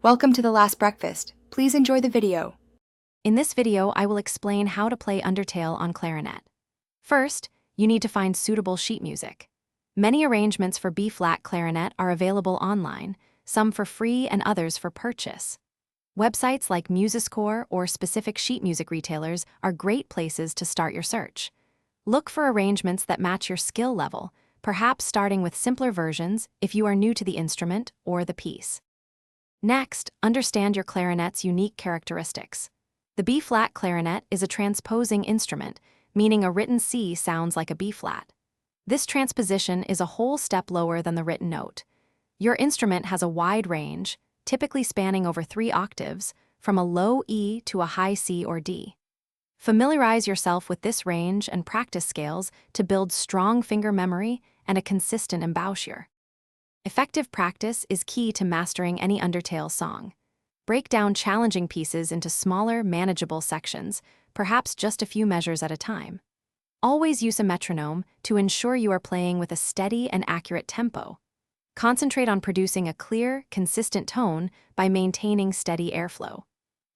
Welcome to The Last Breakfast. Please enjoy the video. In this video, I will explain how to play Undertale on clarinet. First, you need to find suitable sheet music. Many arrangements for B-flat clarinet are available online, some for free and others for purchase. Websites like Musiscore or specific sheet music retailers are great places to start your search. Look for arrangements that match your skill level, perhaps starting with simpler versions if you are new to the instrument or the piece. Next, understand your clarinet's unique characteristics. The B-flat clarinet is a transposing instrument, meaning a written C sounds like a B-flat. This transposition is a whole step lower than the written note. Your instrument has a wide range, typically spanning over 3 octaves, from a low E to a high C or D. Familiarize yourself with this range and practice scales to build strong finger memory and a consistent embouchure. Effective practice is key to mastering any Undertale song. Break down challenging pieces into smaller, manageable sections, perhaps just a few measures at a time. Always use a metronome to ensure you are playing with a steady and accurate tempo. Concentrate on producing a clear, consistent tone by maintaining steady airflow.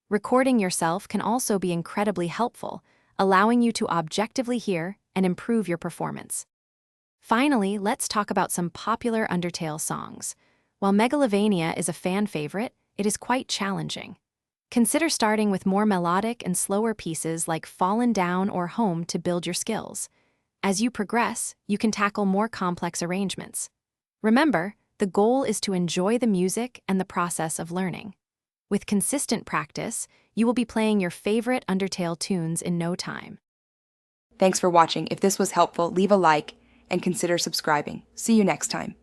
Recording yourself can also be incredibly helpful, allowing you to objectively hear and improve your performance. Finally, let's talk about some popular Undertale songs. While Megalovania is a fan favorite, it is quite challenging. Consider starting with more melodic and slower pieces like Fallen Down or Home to build your skills. As you progress, you can tackle more complex arrangements. Remember, the goal is to enjoy the music and the process of learning. With consistent practice, you will be playing your favorite Undertale tunes in no time. Thanks for watching. If this was helpful, leave a like and consider subscribing. See you next time.